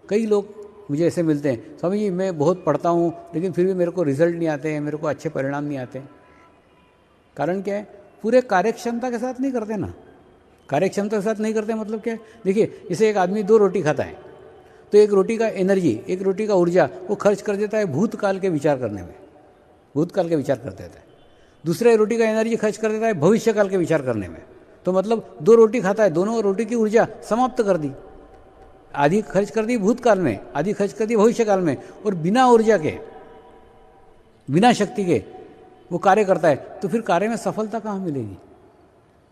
कई लोग मुझे ऐसे मिलते हैं, स्वामी जी मैं बहुत पढ़ता हूँ लेकिन फिर भी मेरे को रिजल्ट नहीं आते हैं, मेरे को अच्छे परिणाम नहीं आते। कारण क्या है? पूरे कार्यक्षमता के साथ नहीं करते ना। कार्यक्षमता के साथ नहीं करते मतलब क्या है? देखिए, जैसे एक आदमी 2 रोटी खाता है तो एक रोटी का एनर्जी, एक रोटी का ऊर्जा वो खर्च कर देता है भूतकाल के विचार करने में, भूतकाल के विचार कर देता है। दूसरे रोटी का एनर्जी खर्च कर देता है भविष्यकाल के विचार करने में। तो मतलब 2 रोटी खाता है, दोनों रोटी की ऊर्जा समाप्त कर दी, आधी खर्च कर दी भूतकाल में, आधी खर्च कर दी भविष्यकाल में, और बिना ऊर्जा के, बिना शक्ति के वो कार्य करता है, तो फिर कार्य में सफलता कहाँ मिलेगी?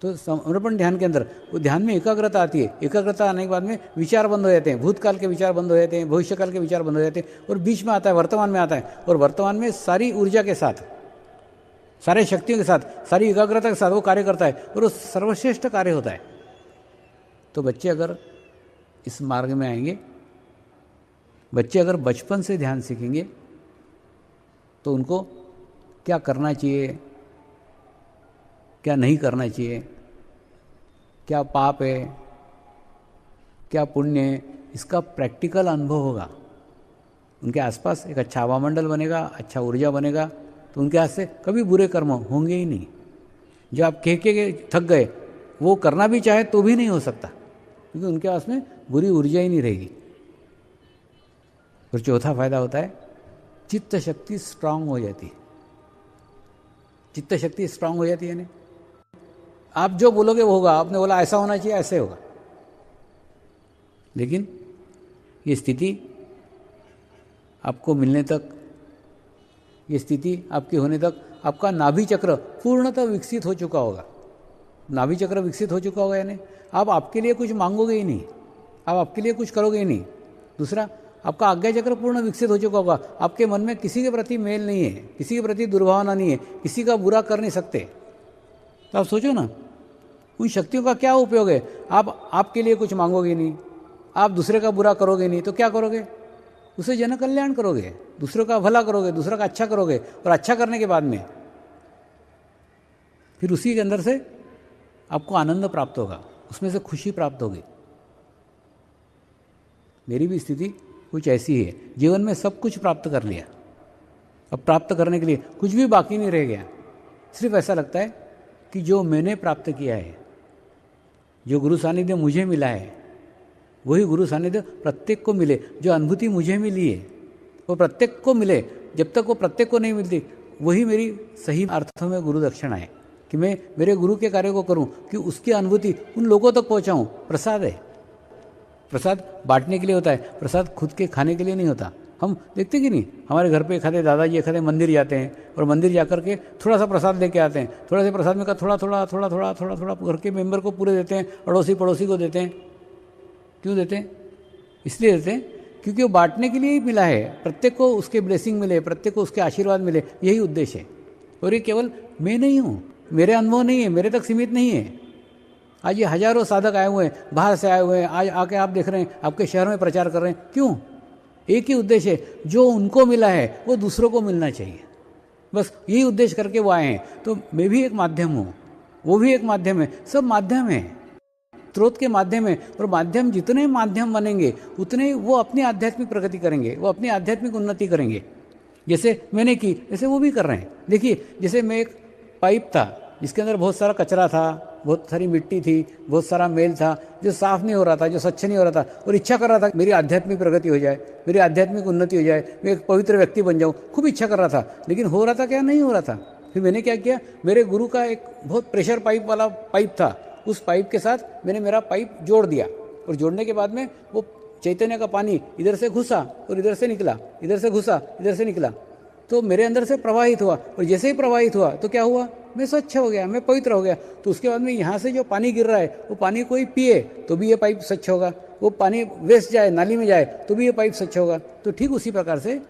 तो समर्पण ध्यान के अंदर वो ध्यान में एकाग्रता आती है। एकाग्रता आने के बाद में विचार बंद हो जाते हैं, भूतकाल के विचार बंद हो जाते हैं, भविष्यकाल के विचार बंद हो जाते हैं, और बीच में आता है, वर्तमान में आता है, और वर्तमान में सारी ऊर्जा के साथ, सारे शक्तियों के साथ, सारी एकाग्रता के साथ वो कार्य करता है, और वो सर्वश्रेष्ठ कार्य होता है। तो बच्चे अगर इस मार्ग में आएंगे, बच्चे अगर बचपन से ध्यान सीखेंगे तो उनको क्या करना चाहिए, क्या नहीं करना चाहिए, क्या पाप है, क्या पुण्य है, इसका प्रैक्टिकल अनुभव होगा। उनके आसपास एक अच्छा हवामंडल बनेगा, अच्छा ऊर्जा बनेगा, तो उनके हाथ से कभी बुरे कर्म होंगे ही नहीं। जो आप कह के थक गए वो करना भी चाहे तो भी नहीं हो सकता, क्योंकि उनके पास में बुरी ऊर्जा ही नहीं रहेगी। फिर चौथा फायदा होता है, चित्त शक्ति स्ट्रांग हो जाती है। चित्त शक्ति स्ट्रांग हो जाती है ना, आप जो बोलोगे वो होगा। आपने बोला ऐसा होना चाहिए, ऐसे होगा। लेकिन ये स्थिति आपको मिलने तक, ये स्थिति आपके होने तक आपका नाभि चक्र पूर्णतः विकसित हो चुका होगा। नाभि चक्र विकसित हो चुका होगा, यानी आप आपके लिए कुछ मांगोगे ही नहीं, आप आपके लिए कुछ करोगे ही नहीं। दूसरा, आपका आज्ञा चक्र पूर्ण विकसित हो चुका होगा। आपके मन में किसी के प्रति मेल नहीं है, किसी के प्रति दुर्भावना नहीं है, किसी का बुरा कर नहीं सकते। तो आप सोचो ना, उन शक्तियों का क्या उपयोग है? आप आपके लिए कुछ मांगोगे नहीं, आप दूसरे का बुरा करोगे नहीं, तो क्या करोगे? उसे जन कल्याण करोगे, दूसरों का भला करोगे, दूसरों का अच्छा करोगे, और अच्छा करने के बाद में फिर उसी के अंदर से आपको आनंद प्राप्त होगा, उसमें से खुशी प्राप्त होगी। मेरी भी स्थिति कुछ ऐसी है, जीवन में सब कुछ प्राप्त कर लिया, अब प्राप्त करने के लिए कुछ भी बाकी नहीं रह गया। सिर्फ ऐसा लगता है कि जो मैंने प्राप्त किया है, जो गुरु सानिध्य मुझे मिला है, वही गुरु सानिध्य प्रत्येक को मिले। जो अनुभूति मुझे मिली है वो प्रत्येक को मिले। जब तक वो प्रत्येक को नहीं मिलती, वही मेरी सही अर्थों में गुरु दक्षिणा है, कि मैं मेरे गुरु के कार्य को करूं, कि उसकी अनुभूति उन लोगों तक पहुंचाऊं। प्रसाद है, प्रसाद बांटने के लिए होता है, प्रसाद खुद के खाने के लिए नहीं होता। हम देखते कि नहीं, हमारे घर पे खाते, दादाजी खाते, मंदिर जाते हैं, और मंदिर जाकर के थोड़ा सा प्रसाद लेके आते हैं। थोड़ा सा प्रसाद में का थोड़ा थोड़ा थोड़ा थोड़ा थोड़ा थोड़ा घर के मेंबर को पूरे देते हैं, अड़ोसी पड़ोसी को देते हैं। क्यों देते हैं? इसलिए देते हैं क्योंकि वो बांटने के लिए ही मिला है, प्रत्येक को उसके ब्लेसिंग मिले, प्रत्येक को उसके आशीर्वाद मिले, यही उद्देश्य है। और ये केवल मैं नहीं हूँ, मेरे अनुभव नहीं है, मेरे तक सीमित नहीं है। आज ये हजारों साधक आए हुए हैं, बाहर से आए हुए हैं, आज आके आप देख रहे हैं, आपके शहर में प्रचार कर रहे हैं। क्यों? एक ही उद्देश्य है, जो उनको मिला है वो दूसरों को मिलना चाहिए, बस यही उद्देश्य करके वो आए हैं। तो मैं भी एक माध्यम हूँ, वो भी एक माध्यम है, सब माध्यम है, स्रोत के माध्यम है। और माध्यम जितने माध्यम बनेंगे उतने वो अपनी आध्यात्मिक प्रगति करेंगे, वो अपनी आध्यात्मिक उन्नति करेंगे। जैसे मैंने की, जैसे वो भी कर रहे हैं। देखिए, जैसे मैं एक पाइप था जिसके अंदर बहुत सारा कचरा था, बहुत सारी मिट्टी थी, बहुत सारा मेल था, जो साफ नहीं हो रहा था, जो स्वच्छ नहीं हो रहा था, और इच्छा कर रहा था मेरी आध्यात्मिक प्रगति हो जाए, मेरी आध्यात्मिक उन्नति हो जाए, मैं एक पवित्र व्यक्ति बन जाऊँ। खूब इच्छा कर रहा था, लेकिन हो रहा था क्या? नहीं हो रहा था। फिर मैंने क्या किया, मेरे गुरु का एक बहुत प्रेशर पाइप वाला पाइप था, उस पाइप के साथ मैंने मेरा पाइप जोड़ दिया, और जोड़ने के बाद में वो चैतन्य का पानी इधर से घुसा और इधर से निकला, इधर से घुसा, इधर से निकला, तो मेरे अंदर से प्रवाहित हुआ। और जैसे ही प्रवाहित हुआ तो क्या हुआ? मैं स्वच्छ हो गया, मैं पवित्र हो गया। तो उसके बाद में यहाँ से जो पानी गिर रहा है, वो पानी कोई पिए तो भी ये पाइप स्वच्छ होगा, वो पानी वेस्ट जाए, नाली में जाए तो भी ये पाइप स्वच्छ होगा। तो ठीक उसी प्रकार से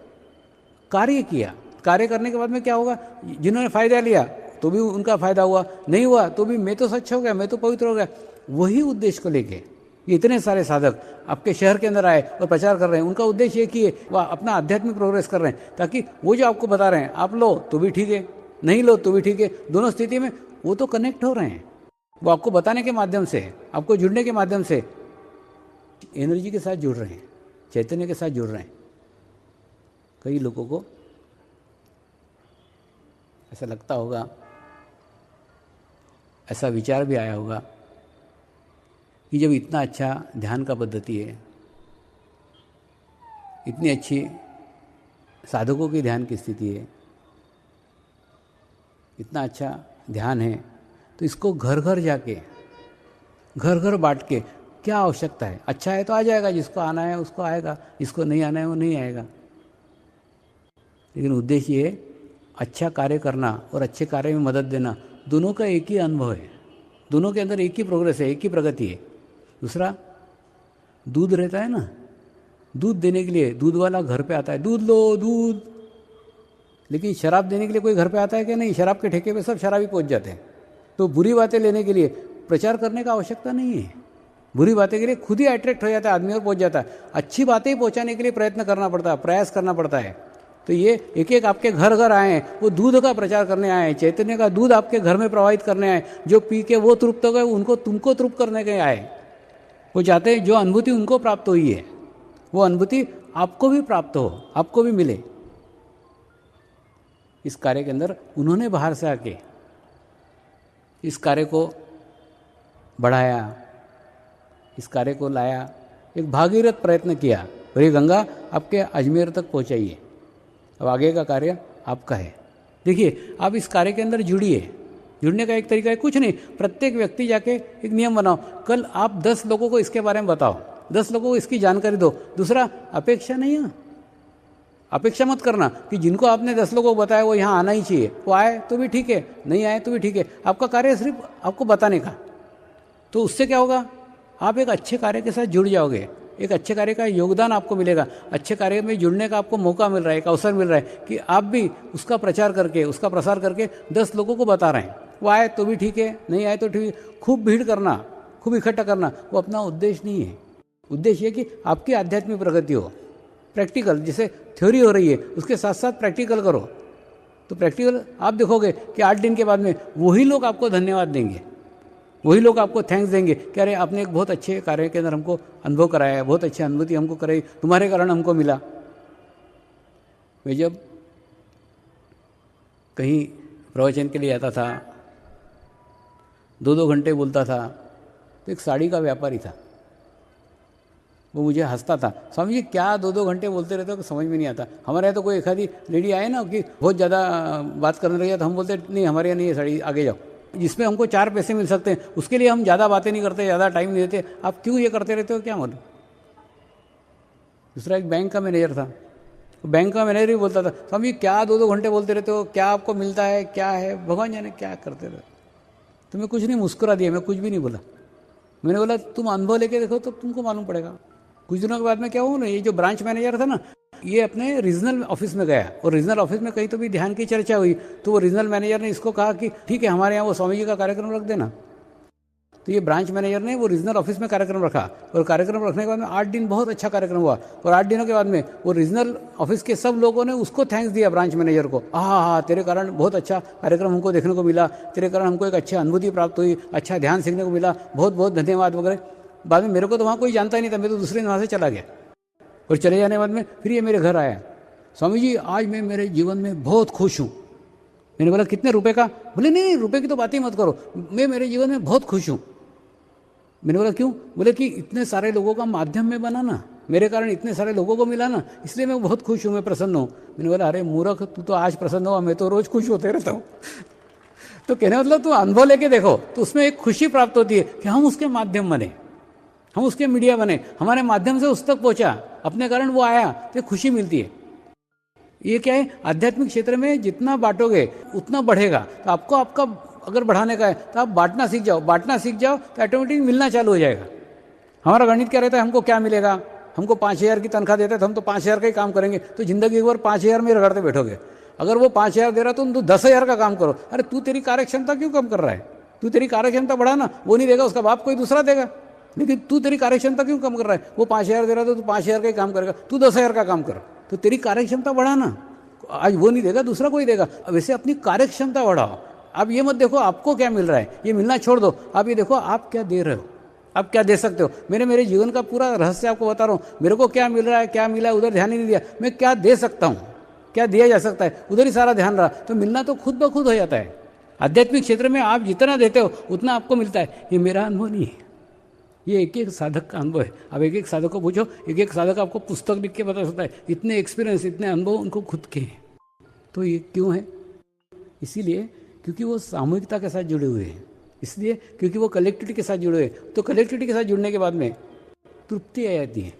कार्य किया। कार्य करने के बाद में क्या होगा? जिन्होंने फ़ायदा लिया तो भी उनका फ़ायदा हुआ, नहीं हुआ तो भी मैं तो स्वच्छ हो गया, मैं तो पवित्र हो गया। वही उद्देश्य को लेके ये इतने सारे साधक आपके शहर के अंदर आए और प्रचार कर रहे हैं। उनका उद्देश्य एक ही है, वह अपना आध्यात्मिक प्रोग्रेस कर रहे हैं, ताकि वो जो आपको बता रहे हैं, आप लो तो भी ठीक है, नहीं लो तो भी ठीक है, दोनों स्थिति में वो तो कनेक्ट हो रहे हैं। वो आपको बताने के माध्यम से, आपको जुड़ने के माध्यम से एनर्जी के साथ जुड़ रहे हैं। चैतन्य के साथ जुड़ रहे हैं। कई लोगों को ऐसा लगता होगा, ऐसा विचार भी आया होगा कि जब इतना अच्छा ध्यान का पद्धति है, इतनी अच्छी साधकों की ध्यान की स्थिति है, इतना अच्छा ध्यान है, तो इसको घर घर जाके, घर घर बांट के क्या आवश्यकता है? अच्छा है तो आ जाएगा, जिसको आना है उसको आएगा, जिसको नहीं आना है वो नहीं आएगा। लेकिन उद्देश्य ये अच्छा कार्य करना और अच्छे कार्य में मदद देना, दोनों का एक ही अनुभव है, दोनों के अंदर एक ही प्रोग्रेस है, एक ही प्रगति है। दूसरा, दूध रहता है ना, दूध देने के लिए दूध वाला घर पे आता है, दूध लो दूध। लेकिन शराब देने के लिए कोई घर पे आता है क्या? नहीं। शराब के ठेके पे सब शराबी पहुंच जाते हैं। तो बुरी बातें लेने के लिए प्रचार करने का आवश्यकता नहीं है, बुरी बातें के लिए खुद ही अट्रैक्ट हो जाता है, आदमी और पहुंच जाता है। अच्छी बातें ही पहुंचाने के लिए प्रयत्न करना पड़ता है, प्रयास करना पड़ता है। तो ये एक एक आपके घर घर आए हैं, वो दूध का प्रचार करने आए हैं, चैतन्य का दूध आपके घर में प्रवाहित करने आए। जो पी के वो तृप्त हो गए, उनको तुमको तृप्त करने के आए। वो चाहते हैं जो अनुभूति उनको प्राप्त हुई है, वो अनुभूति आपको भी प्राप्त हो, आपको भी मिले। इस कार्य के अंदर उन्होंने बाहर से आके इस कार्य को बढ़ाया, इस कार्य को लाया, एक भागीरथ प्रयत्न किया और ये गंगा आपके अजमेर तक पहुंचाइए। अब आगे का कार्य आपका है। देखिए, आप इस कार्य के अंदर जुड़िए। जुड़ने का एक तरीका है, कुछ नहीं, प्रत्येक व्यक्ति जाके एक नियम बनाओ, कल आप 10 लोगों को इसके बारे में बताओ, 10 लोगों को इसकी जानकारी दो। दूसरा, अपेक्षा नहीं है, अपेक्षा मत करना कि जिनको आपने 10 लोगों को बताया वो यहाँ आना ही चाहिए। वो आए तो भी ठीक है, नहीं आए तो भी ठीक है। आपका कार्य सिर्फ आपको बताने का। तो उससे क्या होगा? आप एक अच्छे कार्य के साथ जुड़ जाओगे, एक अच्छे कार्य का योगदान आपको मिलेगा, अच्छे कार्य में जुड़ने का आपको मौका मिल रहा है, एक अवसर मिल रहा है कि आप भी उसका प्रचार करके, उसका प्रसार करके 10 लोगों को बता रहे हैं। वो आए तो भी ठीक है, नहीं आए तो ठीक है। खूब भीड़ करना, खूब इकट्ठा करना, वो अपना उद्देश्य नहीं है। उद्देश्य है कि आपकी आध्यात्मिक प्रगति हो। प्रैक्टिकल, जैसे थ्योरी हो रही है उसके साथ साथ प्रैक्टिकल करो। तो प्रैक्टिकल आप देखोगे कि 8 दिन के बाद में वही लोग आपको धन्यवाद देंगे, वही लोग आपको थैंक्स देंगे कि अरे आपने एक बहुत अच्छे कार्य के अंदर हमको अनुभव कराया है, बहुत अच्छी अनुभूति हमको कराई, तुम्हारे कारण हमको मिला। मैं जब कहीं प्रवचन के लिए आता था, 2-2 घंटे बोलता था, तो एक साड़ी का व्यापारी था, वो मुझे हंसता था, स्वामी जी क्या 2-2 घंटे बोलते रहते हो कि समझ में नहीं आता। हमारे यहाँ तो कोई एक आधी लेडी आए ना कि बहुत ज़्यादा बात करने लगे तो हम बोलते नहीं, हमारे यहाँ नहीं है साड़ी, आगे जाओ। जिसमें हमको 4 पैसे मिल सकते हैं उसके लिए हम ज़्यादा बातें नहीं करते, ज़्यादा टाइम नहीं देते। आप क्यों ये करते रहते हो, क्या मतलब? दूसरा, एक बैंक का मैनेजर था, बैंक का मैनेजर ही बोलता था, स्वामी क्या 2-2 घंटे बोलते रहते हो, क्या आपको मिलता है, क्या है, भगवान जाने क्या करते रहते। तो मैं कुछ नहीं, मुस्कुरा दिया, मैं कुछ भी नहीं बोला। मैंने बोला तुम अनुभव लेके देखो तो तुमको मालूम पड़ेगा। कुछ दिनों के बाद में क्या हुआ ना, ये जो ब्रांच मैनेजर था ना, ये अपने रीजनल ऑफिस में गया और रीजनल ऑफिस में कहीं तो भी ध्यान की चर्चा हुई, तो वो रीजनल मैनेजर ने इसको कहा कि ठीक है हमारे यहाँ वो स्वामी जी का कार्यक्रम रख देना। तो ये ब्रांच मैनेजर ने वो रीजनल ऑफिस में कार्यक्रम रखा और कार्यक्रम रखने के बाद में 8 दिन बहुत अच्छा कार्यक्रम हुआ। और 8 दिनों के बाद में वो रीजनल ऑफिस के सब लोगों ने उसको थैंक्स दिया, ब्रांच मैनेजर को। हाँ, तेरे कारण बहुत अच्छा कार्यक्रम हमको देखने को मिला, तेरे कारण हमको एक अच्छी अनुभूति प्राप्त हुई, अच्छा ध्यान सीखने को मिला, बहुत बहुत धन्यवाद वगैरह। बाद में मेरे को तो वहाँ कोई जानता ही नहीं था, मैं तो दूसरे दिन वहाँ से चला गया। और चले जाने के बाद में फिर ये मेरे घर आया, स्वामी जी आज मैं मेरे जीवन में बहुत खुश हूँ। मैंने बोला कितने रुपए का? बोले नहीं रुपए की तो बात ही मत करो, मैं मेरे जीवन में बहुत खुश हूँ। मैंने बोला क्यों? बोले कि इतने सारे लोगों का माध्यम में बना ना, मेरे कारण इतने सारे लोगों को मिला ना, इसलिए मैं बहुत खुश हूँ, मैं प्रसन्न हूँ। मैंने बोला अरे मूर्ख, तू तो आज प्रसन्न हुआ, मैं तो रोज खुश होते रहता हूँ। तो कहने मतलब तू अनुभव लेके देखो तो उसमें एक खुशी प्राप्त होती है कि हम उसके माध्यम बने, हम उसके मीडिया बने, हमारे माध्यम से उस तक पहुंचा, अपने कारण वो आया, तो खुशी मिलती है। ये क्या है, आध्यात्मिक क्षेत्र में जितना बांटोगे उतना बढ़ेगा। तो आपको आपका अगर बढ़ाने का है तो आप बांटना सीख जाओ, बांटना सीख जाओ तो ऑटोमेटिक मिलना चालू हो जाएगा। हमारा गणित क्या रहता है, हमको क्या मिलेगा, हमको 5,000 की तनख्वाह देता है तो हम तो 5,000 का ही काम करेंगे, तो जिंदगी एक बार 5,000 में रगड़ते बैठोगे। अगर वो 5,000 दे रहा तो तुम 10,000 का काम करो। अरे तू तेरी कार्यक्षमता क्यों कम कर रहा है, तू तेरी कार्यक्षमता बढ़ाना, वो नहीं देगा उसका बाप कोई दूसरा देगा, लेकिन तू तेरी कार्यक्षमता क्यों कम कर रहा है? वो 5,000 दे रहा तो तू 5,000 का ही काम करेगा, तू 10,000 का काम कर, तो तेरी कार्यक्षमता बढ़ाना। आज वो नहीं देगा दूसरा कोई देगा, वैसे अपनी कार्यक्षमता बढ़ाओ। आप ये मत देखो आपको क्या मिल रहा है, ये मिलना छोड़ दो, आप ये देखो आप क्या दे रहे हो, आप क्या दे सकते हो? मैंने मेरे जीवन का पूरा रहस्य आपको बता रहा हूँ। मेरे को क्या मिल रहा है, क्या मिला है, उधर ध्यान ही नहीं दिया। मैं क्या दे सकता हूँ, क्या दिया जा सकता है, उधर ही सारा ध्यान रहा, तो मिलना तो खुद ब खुद हो जाता है। आध्यात्मिक क्षेत्र में आप जितना देते हो उतना आपको मिलता है। ये मेरा अनुभव नहीं है, ये एक एक साधक का अनुभव है। अब एक एक साधक को पूछो, एक एक साधक आपको पुस्तक लिख के बता सकता है। इतने एक्सपीरियंस, इतने अनुभव उनको खुद के हैं। तो ये क्यों है? इसीलिए क्योंकि वो सामूहिकता के साथ जुड़े हुए हैं, इसलिए क्योंकि वो कलेक्टिविटी के साथ जुड़े हुए हैं। तो कलेक्टिविटी के साथ जुड़ने के बाद में तृप्ति आ जाती है,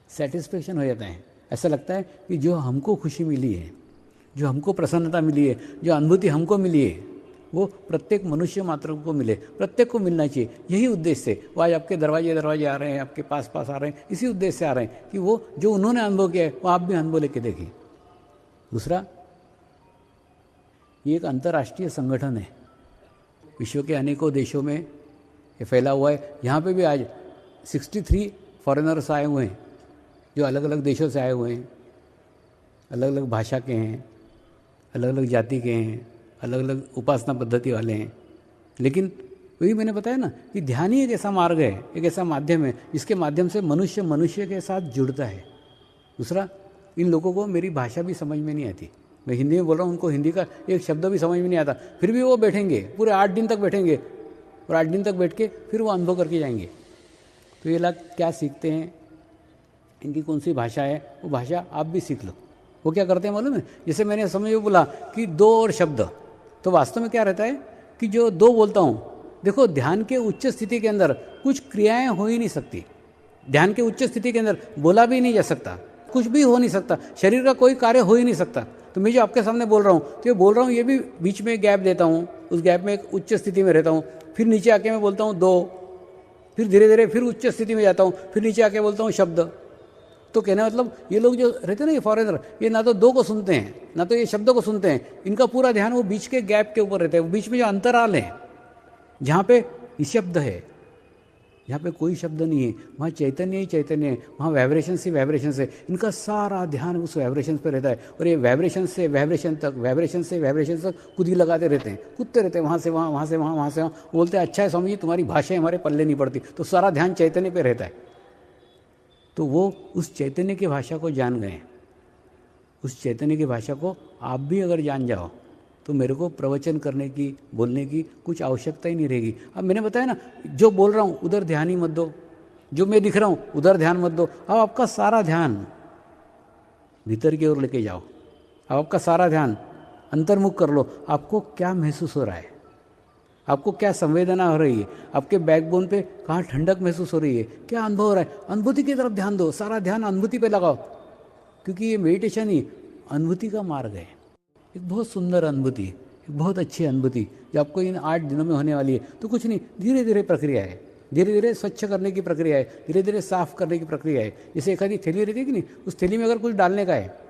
सेटिस्फेक्शन हो जाता है। ऐसा लगता है कि जो हमको खुशी मिली है, जो हमको प्रसन्नता मिली है, जो अनुभूति हमको मिली है, वो प्रत्येक मनुष्य मात्र को मिले, प्रत्येक को मिलना चाहिए। यही उद्देश्य से वो आज आपके दरवाजे आ रहे हैं, आपके पास आ रहे हैं, इसी उद्देश्य से आ रहे हैं कि वो जो उन्होंने अनुभव किया है वो आप भी अनुभव लेके देखें। दूसरा, ये एक अंतर्राष्ट्रीय संगठन है, विश्व के अनेकों देशों में ये फैला हुआ है। यहाँ पे भी आज 63 फॉरेनर्स आए हुए हैं, जो अलग अलग देशों से आए हुए हैं, अलग अलग भाषा के हैं, अलग अलग जाति के हैं, अलग अलग उपासना पद्धति वाले हैं। लेकिन वही मैंने बताया ना कि ध्यान ही एक ऐसा मार्ग है, एक ऐसा माध्यम है जिसके माध्यम से मनुष्य मनुष्य के साथ जुड़ता है। दूसरा, इन लोगों को मेरी भाषा भी समझ में नहीं आती। मैं हिंदी में बोल रहा हूँ, उनको हिंदी का एक शब्द भी समझ में नहीं आता, फिर भी वो बैठेंगे, पूरे 8 दिन तक बैठेंगे और 8 दिन तक बैठ के फिर वो अनुभव करके जाएंगे। तो ये लोग क्या सीखते हैं, इनकी कौन सी भाषा है, वो भाषा आप भी सीख लो। वो क्या करते हैं मालूम है? जैसे मैंने समझो बोला कि 2 और शब्द, तो वास्तव में क्या रहता है कि जो 2 बोलता हूँ, देखो ध्यान के उच्च स्थिति के अंदर कुछ क्रियाएं हो ही नहीं सकती। ध्यान के उच्च स्थिति के अंदर बोला भी नहीं जा सकता, कुछ भी हो नहीं सकता, शरीर का कोई कार्य हो ही नहीं सकता। तो मैं जो आपके सामने बोल रहा हूँ, तो ये बोल रहा हूँ, ये भी बीच में गैप देता हूँ, उस गैप में एक उच्च स्थिति में रहता हूँ, फिर नीचे आके मैं बोलता हूँ 2, फिर धीरे धीरे फिर उच्च स्थिति में जाता हूँ, फिर नीचे आके बोलता हूँ शब्द। तो कहना मतलब ये लोग जो रहते हैं ना, ये फॉरेनर, ये ना तो 2 को सुनते हैं, ना तो ये शब्दों को सुनते हैं, इनका पूरा ध्यान वो बीच के गैप के ऊपर रहता है। वो बीच में जो अंतराल है, जहाँ पे निशब्द है, जहाँ पे कोई शब्द नहीं है, वहाँ चैतन्य ही चैतन्य है, वहाँ वाइब्रेशन ही वाइब्रेशन है। इनका सारा ध्यान उस वाइब्रेशन पे रहता है और ये वाइब्रेशन से वाइब्रेशन तक, वाइब्रेशन से वाइब्रेशन तक कुदी लगाते रहते हैं, कूदते रहते हैं, वहाँ से वहाँ, वहाँ से वहाँ, वहाँ से वहाँ। बोलते हैं अच्छा है स्वामी जी, तुम्हारी भाषाएं हमारे पल्ले नहीं पड़ती। तो सारा ध्यान चैतन्य पे रहता है। तो वो उस चैतन्य की भाषा को जान गए। उस चैतन्य की भाषा को आप भी अगर जान जाओ तो मेरे को प्रवचन करने की, बोलने की कुछ आवश्यकता ही नहीं रहेगी। अब मैंने बताया ना, जो बोल रहा हूँ उधर ध्यान ही मत दो, जो मैं दिख रहा हूँ उधर ध्यान मत दो। अब आपका सारा ध्यान भीतर की ओर लेके जाओ, अब आपका सारा ध्यान अंतर्मुख कर लो। आपको क्या महसूस हो रहा है, आपको क्या संवेदना हो रही है, आपके बैकबोन पे कहाँ ठंडक महसूस हो रही है, क्या अनुभव हो रहा है, अनुभूति की तरफ ध्यान दो। सारा ध्यान अनुभूति पे लगाओ, क्योंकि ये मेडिटेशन ही अनुभूति का मार्ग है। एक बहुत सुंदर अनुभूति, एक बहुत अच्छी अनुभूति जो आपको इन 8 दिनों में होने वाली है। तो कुछ नहीं, धीरे धीरे प्रक्रिया है, धीरे धीरे स्वच्छ करने की प्रक्रिया है, धीरे धीरे साफ करने की प्रक्रिया है। जैसे एक आधी थैली रहती है कि नहीं, उस थैली में अगर कुछ डालने का है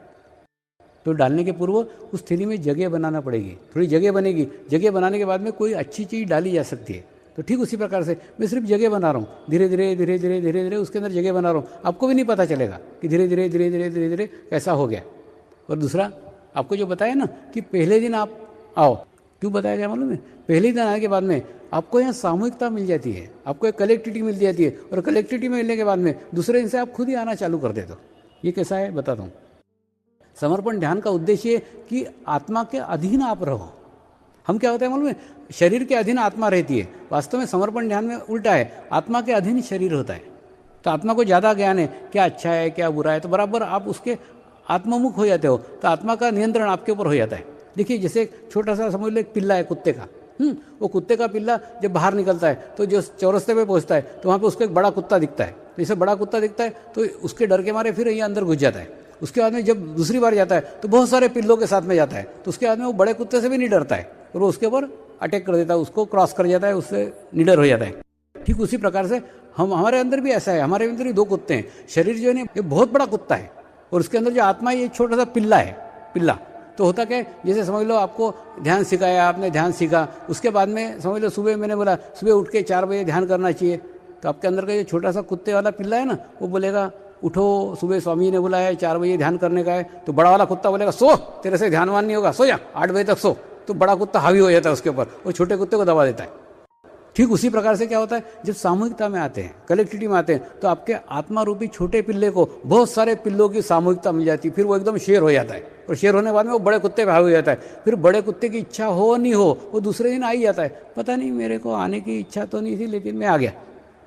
तो डालने के पूर्व उस थैली में जगह बनाना पड़ेगी, थोड़ी जगह बनेगी, जगह बनाने के बाद में कोई अच्छी चीज़ डाली जा सकती है। तो ठीक उसी प्रकार से मैं सिर्फ जगह बना रहा हूँ, धीरे धीरे धीरे धीरे धीरे धीरे उसके अंदर जगह बना रहा हूँ। आपको भी नहीं पता चलेगा कि धीरे धीरे धीरे धीरे धीरे धीरे कैसा हो गया। और दूसरा, आपको जो बताया ना कि पहले दिन आप आओ, क्यों बताया गया मालूम है? पहले दिन आने के बाद में आपको यहाँ सामूहिकता मिल जाती है, आपको एक कलेक्टिविटी मिल जाती है, और कलेक्टिविटी मिलने के बाद में दूसरे दिन से आप खुद ही आना चालू कर देते हो। ये कैसा है बताता हूँ। समर्पण ध्यान का उद्देश्य है कि आत्मा के अधीन आप रहो। हम क्या होता है मालूम है? शरीर के अधीन आत्मा रहती है। वास्तव में समर्पण ध्यान में उल्टा है, आत्मा के अधीन शरीर होता है। तो आत्मा को ज़्यादा ज्ञान है, क्या अच्छा है क्या बुरा है, तो बराबर आप उसके आत्ममुख हो जाते हो, तो आत्मा का नियंत्रण आपके ऊपर हो जाता है। देखिए, जैसे एक छोटा सा समझ लो एक पिल्ला है कुत्ते का, वो कुत्ते का पिल्ला जब बाहर निकलता है तो जो चौरस्ते पे पहुंचता है तो वहाँ पे उसको एक बड़ा कुत्ता दिखता है। तो जैसे बड़ा कुत्ता दिखता है तो उसके डर के मारे फिर ये अंदर घुस जाता है। उसके बाद में जब दूसरी बार जाता है तो बहुत सारे पिल्लों के साथ में जाता है, तो उसके बाद में वो बड़े कुत्ते से भी नहीं डरता है और वो उसके ऊपर अटैक कर देता है, उसको क्रॉस कर जाता है, उससे निडर हो जाता है। ठीक उसी प्रकार से हमारे अंदर भी ऐसा है, हमारे अंदर भी 2 कुत्ते हैं। शरीर जो है ये बहुत बड़ा कुत्ता है और उसके अंदर जो आत्मा है ये छोटा सा पिल्ला है। पिल्ला तो होता क्या है, जैसे समझ लो आपको ध्यान सिखाया, आपने ध्यान सीखा, उसके बाद में समझ लो सुबह मैंने बोला सुबह उठ के 4 बजे ध्यान करना चाहिए, तो आपके अंदर का जो छोटा सा कुत्ते वाला पिल्ला है ना, वो बोलेगा उठो, सुबह स्वामी ने बोला है 4 बजे ध्यान करने का है। तो बड़ा वाला कुत्ता बोलेगा सो, तेरे से ध्यानवान नहीं होगा, सो जा, 8 बजे तक सो। तो बड़ा कुत्ता हावी हो जाता है उसके ऊपर, वो छोटे कुत्ते को दबा देता है। ठीक उसी प्रकार से क्या होता है, जब सामूहिकता में आते हैं, कलेक्टिविटी में आते हैं, तो आपके आत्मा रूपी छोटे पिल्ले को बहुत सारे पिल्लों की सामूहिकता मिल जाती है, फिर वो एकदम शेर हो जाता है, और शेर होने के बाद में वो बड़े कुत्ते पे हावी हो जाता है। फिर बड़े कुत्ते की इच्छा हो नहीं हो, वो दूसरे दिन आ ही जाता है, पता नहीं मेरे को आने की इच्छा तो नहीं थी लेकिन मैं आ गया।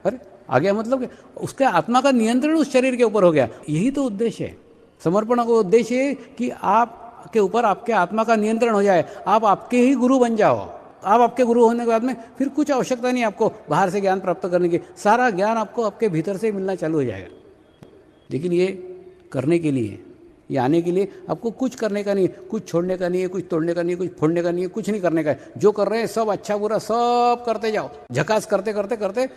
अरे आ गया मतलब उसके आत्मा का नियंत्रण उस शरीर के ऊपर हो गया। यही तो उद्देश्य है समर्पण का। उद्देश्य है कि आपके ऊपर आपके आत्मा का नियंत्रण हो जाए, आप आपके ही गुरु बन जाओ। आप आपके गुरु होने के बाद में फिर कुछ आवश्यकता नहीं आपको बाहर से ज्ञान प्राप्त करने की, सारा ज्ञान आपको आपके भीतर से मिलना चालू हो जाएगा। लेकिन ये करने के लिए, ये आने के लिए आपको कुछ करने का नहीं है, कुछ छोड़ने का नहीं है, कुछ तोड़ने का नहीं है, कुछ फोड़ने का नहीं है, कुछ नहीं करने का है। जो कर रहे हैं सब अच्छा बुरा सब करते जाओ, झकास करते करते करते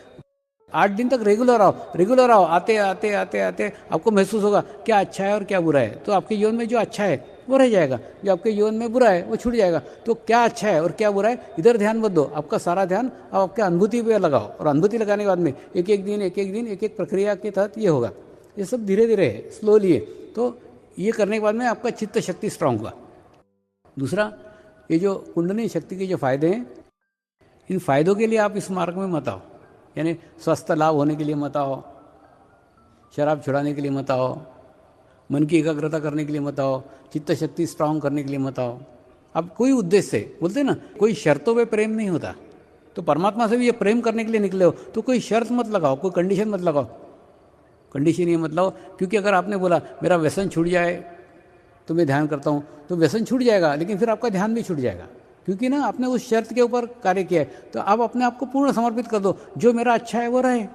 8 दिन तक रेगुलर आओ। आते आते आते आते आपको महसूस होगा क्या अच्छा है और क्या बुरा है। तो आपके जीवन में जो अच्छा है वो रह जाएगा, जो आपके जीवन में बुरा है वो छूट जाएगा। तो क्या अच्छा है और क्या बुरा है, इधर ध्यान मत दो, आपका सारा ध्यान आप आपके अनुभूति पे लगाओ। और अनुभूति लगाने के बाद में एक एक दिन एक एक प्रक्रिया के तहत ये होगा। ये सब धीरे धीरे है, स्लोली है। तो ये करने के बाद में आपका चित्त शक्ति स्ट्रांग होगा। दूसरा, ये जो कुंडलिनी शक्ति के जो फायदे हैं, इन फायदों के लिए आप इस मार्ग में मत आओ, यानी स्वास्थ्य लाभ होने के लिए मत आओ, शराब छुड़ाने के लिए मत आओ, मन की एकाग्रता करने के लिए मत आओ, चित्त शक्ति स्ट्रांग करने के लिए मत आओ। अब कोई उद्देश्य से बोलते हैं ना, कोई शर्तों पे प्रेम नहीं होता। तो परमात्मा से भी ये प्रेम करने के लिए निकले हो तो कोई शर्त मत लगाओ, कोई कंडीशन मत लगाओ। कंडीशन ये मत लगाओ, क्योंकि अगर आपने बोला मेरा व्यसन छूट जाए तो मैं ध्यान करता हूँ, तो व्यसन छूट जाएगा लेकिन फिर आपका ध्यान भी छूट जाएगा, क्योंकि ना आपने उस शर्त के ऊपर कार्य किया है। तो आप अपने आप को पूर्ण समर्पित कर दो, जो मेरा अच्छा है वो रहे,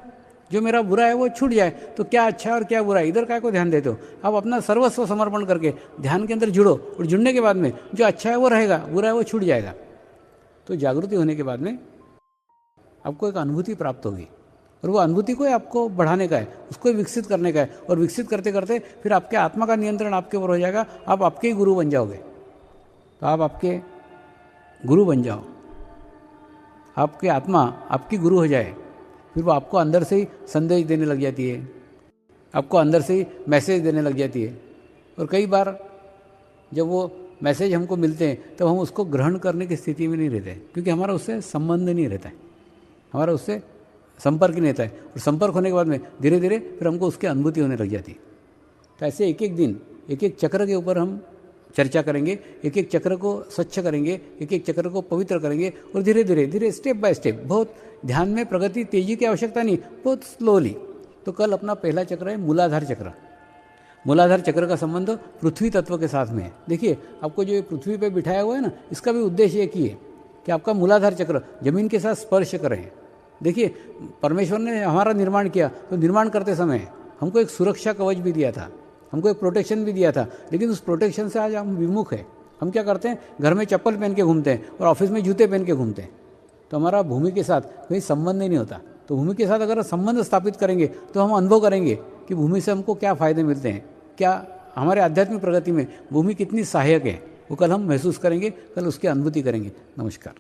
जो मेरा बुरा है वो छूट जाए। तो क्या अच्छा है और क्या बुरा है, इधर काय को ध्यान देते हो। आप अपना सर्वस्व समर्पण करके ध्यान के अंदर जुड़ो, और जुड़ने के बाद में जो अच्छा है वो रहेगा, बुरा है वो छूट जाएगा। तो जागृति होने के बाद में आपको एक अनुभूति प्राप्त होगी, और वो अनुभूति को आपको बढ़ाने का है, उसको विकसित करने का है। और विकसित करते करते फिर आपके आत्मा का नियंत्रण आपके ऊपर हो जाएगा, आप आपके ही गुरु बन जाओगे। तो आप आपके गुरु बन जाओ, आपकी आत्मा आपकी गुरु हो जाए, फिर वो आपको अंदर से ही संदेश देने लग जाती है, आपको अंदर से ही मैसेज देने लग जाती है। और कई बार जब वो मैसेज हमको मिलते हैं तो हम उसको ग्रहण करने की स्थिति में नहीं रहते, क्योंकि हमारा उससे संबंध नहीं रहता है, हमारा उससे संपर्क नहीं रहता है। और संपर्क होने के बाद में धीरे धीरे फिर हमको उसकी अनुभूति होने लग जाती है। तो ऐसे एक एक दिन एक एक चक्र के ऊपर हम चर्चा करेंगे, एक एक चक्र को स्वच्छ करेंगे, एक एक चक्र को पवित्र करेंगे, और धीरे धीरे धीरे स्टेप बाय स्टेप, बहुत ध्यान में प्रगति तेजी की आवश्यकता नहीं, बहुत स्लोली। तो कल अपना पहला चक्र है मूलाधार चक्र। मूलाधार चक्र का संबंध पृथ्वी तत्व के साथ में है। देखिए आपको जो ये पृथ्वी पे बिठाया हुआ है ना, इसका भी उद्देश्य एक ही है कि आपका मूलाधार चक्र जमीन के साथ स्पर्श करें। देखिए परमेश्वर ने हमारा निर्माण किया, तो निर्माण करते समय हमको एक सुरक्षा कवच भी दिया था, हमको एक प्रोटेक्शन भी दिया था, लेकिन उस प्रोटेक्शन से आज हम विमुख है। हम क्या करते हैं, घर में चप्पल पहन के घूमते हैं और ऑफिस में जूते पहन के घूमते हैं। तो हमारा भूमि के साथ कोई संबंध ही नहीं होता। तो भूमि के साथ अगर संबंध स्थापित करेंगे तो हम अनुभव करेंगे कि भूमि से हमको क्या फ़ायदे मिलते हैं, क्या हमारे आध्यात्मिक प्रगति में भूमि कितनी सहायक है, वो कल हम महसूस करेंगे, कल उसकी अनुभूति करेंगे। नमस्कार।